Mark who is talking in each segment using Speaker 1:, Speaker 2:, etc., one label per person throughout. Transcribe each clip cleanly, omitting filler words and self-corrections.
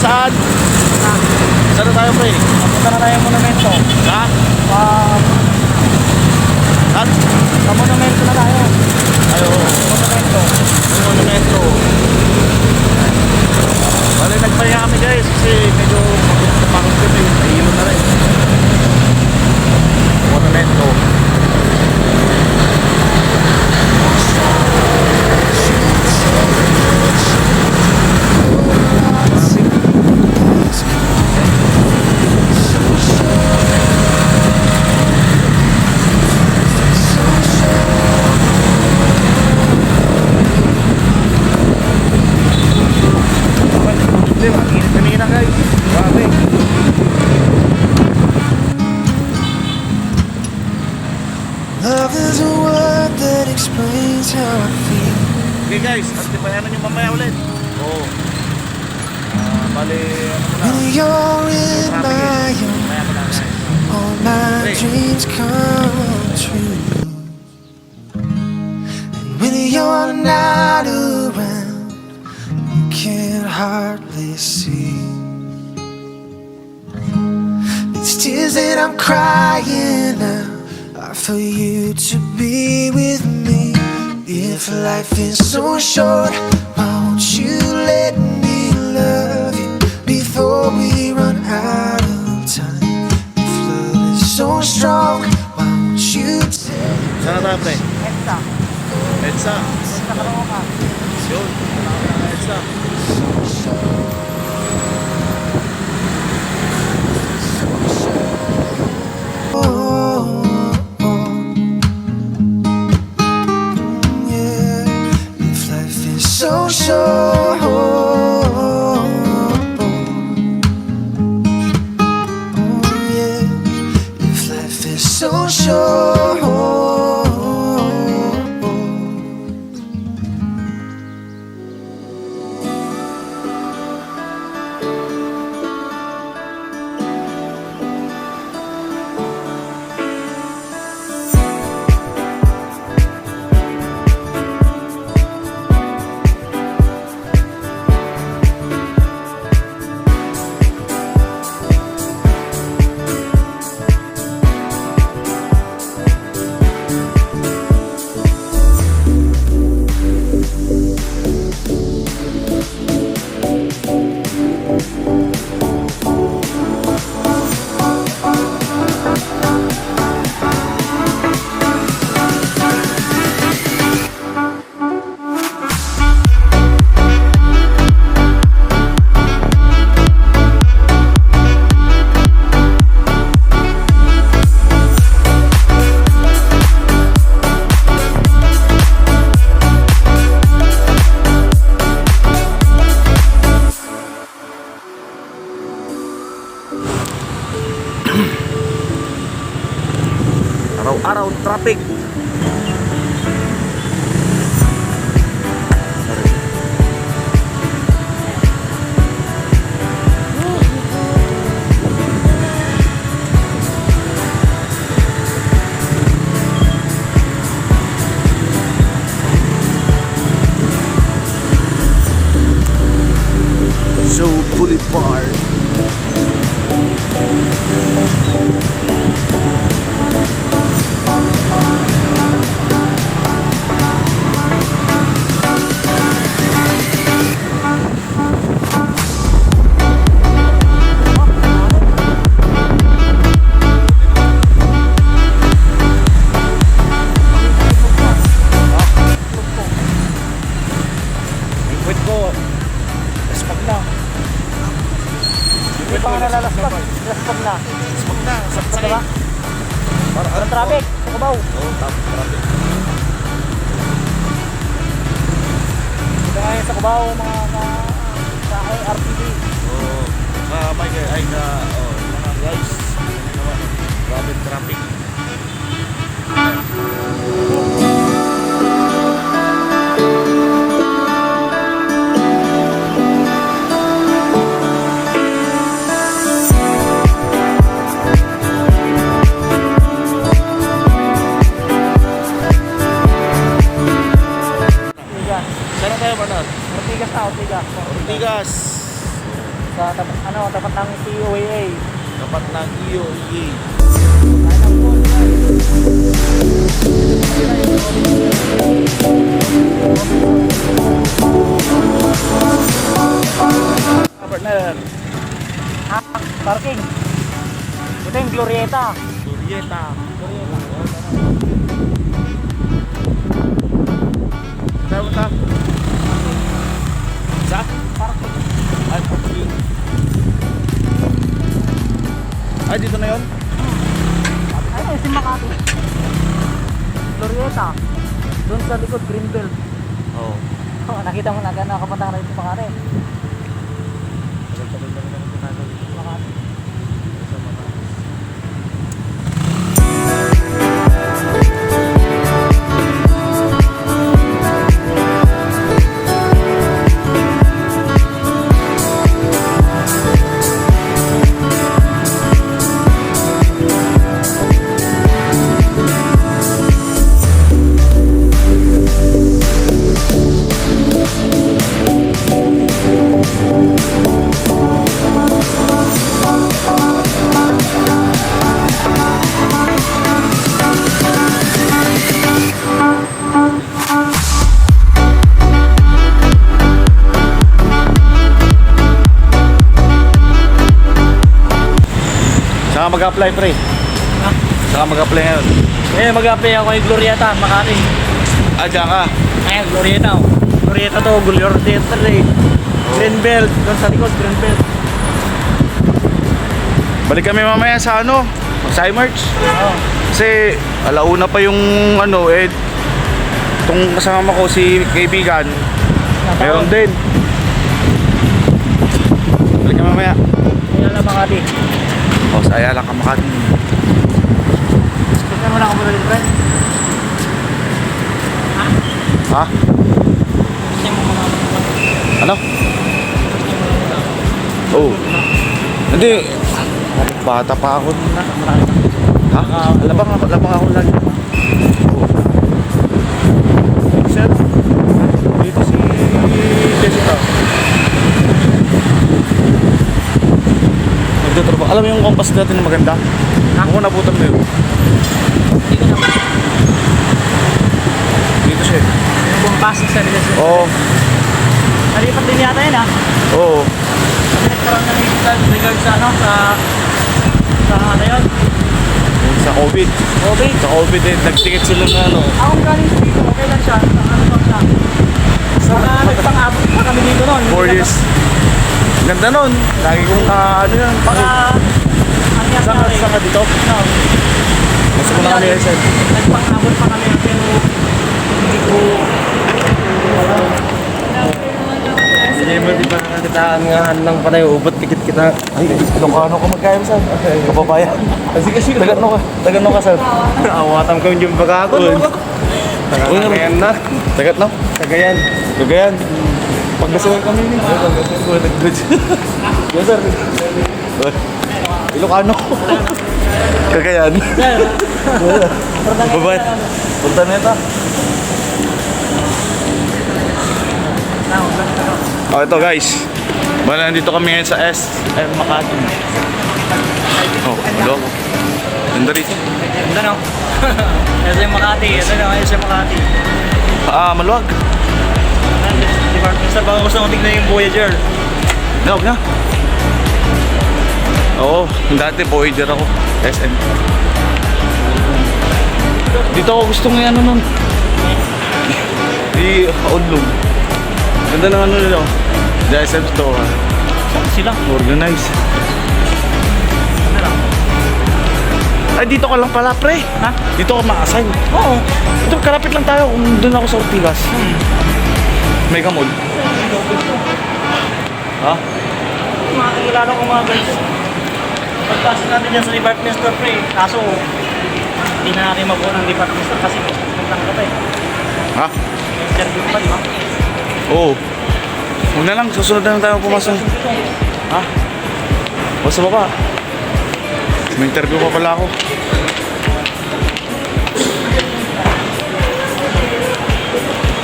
Speaker 1: Saan? Saan na tayo, pre?
Speaker 2: Papunta na tayo monumento.
Speaker 1: Ha? Saan?
Speaker 2: Sa monumento na tayo.
Speaker 1: Ayo.
Speaker 2: Monumento.
Speaker 1: May monumento. Bali, nagpahinga kami guys kasi medyo pagod kami. Nahihilo na rin. Monumento.
Speaker 3: Love is a word that explains how I feel.
Speaker 1: Okay guys, antipayanan nyo mamaya ulit. Oo. Bali, ano muna.
Speaker 3: When you're in my arms, all my dreams come true. And when you're not around, you can hardly see. These tears that I'm crying out are for you to be with me. If life is so short, why won't you let me love you before we run out of time? If love is so strong, why won't you take?
Speaker 1: Saan na tayo, pre?
Speaker 2: EDSA.
Speaker 1: EDSA.
Speaker 2: EDSA Caloocan.
Speaker 1: Yun. EDSA.
Speaker 3: So short, yeah. If life is so short.
Speaker 1: Araw-araw traffic. So Boulevard. Wait ko. Spag na.
Speaker 2: Hindi pa nga nalalaspag. Laspag na.
Speaker 1: Spag na.
Speaker 2: Laspag na ba? Walang traffic. Sa Cubao.
Speaker 1: Oo, traffic.
Speaker 2: Dito nga yun sa Cubao, mga sa RTD.
Speaker 1: Oo. May ay mga guys. Grabe traffic.
Speaker 2: Ortigas.
Speaker 1: Saan na tayo, Bernard?
Speaker 2: Ortigas na, Ortigas.
Speaker 1: Ortigas.
Speaker 2: Sa tapat, tapat ng COAA.
Speaker 1: Tapat ng EOEA.
Speaker 2: Partner. Parking. Ito yung Glorieta.
Speaker 1: Glorieta. Saan ka? Sa?
Speaker 2: Parking.
Speaker 1: Ay, parking. Ay, dito na yun?
Speaker 2: Ay, si Makati. Glorieta. Doon sa likod, Greenbelt.
Speaker 1: Oo.
Speaker 2: Oh, nakita mo na gano'n nakapunta ka na dito sa Makati.
Speaker 1: Tagal-tagal na rin ang ginagawa dito.
Speaker 2: Makati.
Speaker 1: Sa mga... Saka mag-apply pre.
Speaker 2: Ha?
Speaker 1: Saka mag-apply ngayon.
Speaker 2: Eh, mag-apply ako kay Glorieta, Makati.
Speaker 1: Ah, dyan ka.
Speaker 2: Ay, Glorieta. Glorieta to, Glorieta eh. Greenbelt. Doon sa likod, Greenbelt.
Speaker 1: Balik kami mamaya sa ano, Merch.
Speaker 2: Oo.
Speaker 1: Kasi alauna pa yung ano eh, itong kasama ko si kaibigan, meron din. Balik kami mamaya.
Speaker 2: Ayun na Makati.
Speaker 1: O, sa Ayala ka Makati.
Speaker 2: Tignan mo na ako muna din, friend.
Speaker 1: Ha?
Speaker 2: Tignan mo muna ako.
Speaker 1: Ano? Oo. Hindi. Bata pa ako. Ha? Alabang ako lagi. Sir? Dito si Jessica. Nagtatrabaho. Alam mo yung compass natin na maganda? Kung nabutan mo yun. Dito siya.
Speaker 2: Yung bumpasok sa nila.
Speaker 1: Oo.
Speaker 2: Nalipat din yata yun, ha?
Speaker 1: Oo.
Speaker 2: Kasi nagkaroon na ng regard sa ano, sa ano yun?
Speaker 1: Sa COVID.
Speaker 2: COVID.
Speaker 1: Sa COVID eh. Nagtikit sila na ano.
Speaker 2: Akong galing dito, okay lang siya. Sa ano lang siya. Sa nagpang-abot pa kami dito noon.
Speaker 1: 4 years. Ganda nun. Lagi kong ano yan.
Speaker 2: Baka, ang nangyari.
Speaker 1: Saan ka dito?
Speaker 2: No.
Speaker 1: Gusto ko na kami yan.
Speaker 2: Nagpang-abot pa kami pero hindi ko
Speaker 4: Hindi mo di ba nakakitaan nga ng panay ubot tikit kita.
Speaker 1: Ay, Ilocano ka magkaya sir. Kababayan. Kasi Tagano ka sir.
Speaker 4: Awatam ko yung bagakon. Tagayan na.
Speaker 1: Tagat no?
Speaker 4: Tagayan.
Speaker 1: Gagayan. Pagdasilan kami ni. Yes sir. Ilocano. Kagayan. Babae. Punta na ito. Oh, ito guys. Bala, nandito kami ngayon sa SM Makati. Oh, hello. Ganda rito.
Speaker 2: Ganda no? SM Makati, SM Makati.
Speaker 1: Ah, maluwag.
Speaker 2: Department store, baka gusto mo tignan yung Voyager.
Speaker 1: Huwag na. Oo, dati Voyager ako. SM. Dito ako gusto ng ano nun. Di Onlog. Ganda ng ano nila. The SM store.
Speaker 2: Saan sila?
Speaker 1: Organized.
Speaker 2: Ano lang?
Speaker 1: Ay, dito ka lang pala, pre.
Speaker 2: Ha?
Speaker 1: Dito ka ma-assign.
Speaker 2: Oo.
Speaker 1: Ito, kalapit lang tayo kung doon ako sa Ortigas. Mega Mall. Ha?
Speaker 2: Mga kakilala ko mga guys. Pagpasok natin dyan sa department store pre. Kaso, hindi na natin mabuo ng department store kasi nagtang ka pa eh.
Speaker 1: Ha?
Speaker 2: Interview pa, di ba?
Speaker 1: Oo. Huwag na lang, susunod na lang tayo pumasok. Ha? O sa baba. May interview pa pala ako.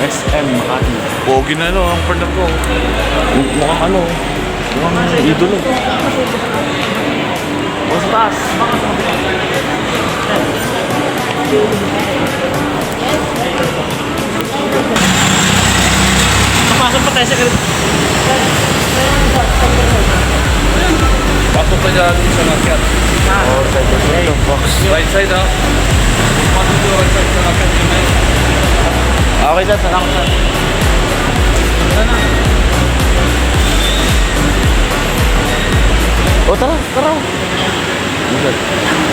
Speaker 1: SM Makati. Pogi na ano, ang partner ko. Mukhang ano. Yung idolo. O sa taas.
Speaker 2: Papasok pa tayo sa
Speaker 5: Pasok ka dyan sa nakyat.
Speaker 1: Oh, side by side. Box.
Speaker 5: Right side ha. Pasok ka right side sa nakyat.
Speaker 1: Okay, sir. Salamat, sir. O, tara. Tara.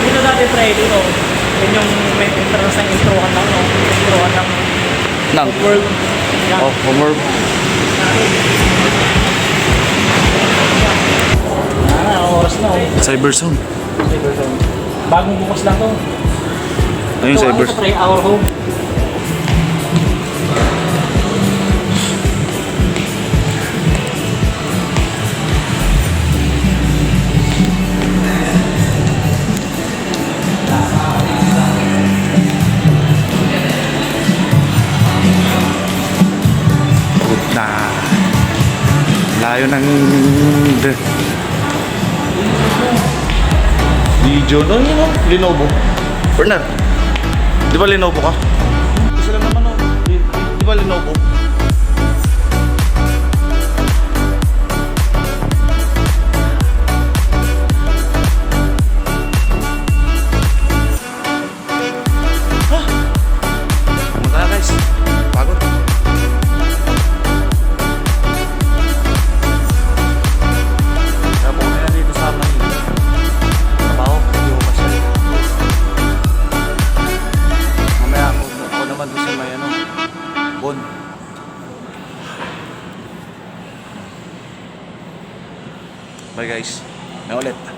Speaker 2: dito dati pre, dito. Yun yung may entrance ng introhan ng introhan ng
Speaker 1: Nang.
Speaker 2: world. Yan.
Speaker 1: Oh, homework.
Speaker 2: Oras na oh.
Speaker 1: Cyberzone.
Speaker 2: Cyberzone. Bagong bukas lang to.
Speaker 1: Ayun,
Speaker 2: Ito,
Speaker 1: Cyberzone.
Speaker 2: ano sa pre, our home.
Speaker 1: Na. Layo ng... Video. No, yun o. Lenovo. Bernard. Di ba Lenovo ka? Isa lang naman o. Di ba Lenovo? Pumunta na guys. Pagod. Kaya pumunta na dito sa Manila. Trabaho, hindi ko masyari. Mamaya ako naman doon sa may ano, Bon. Bye guys. Na ulit.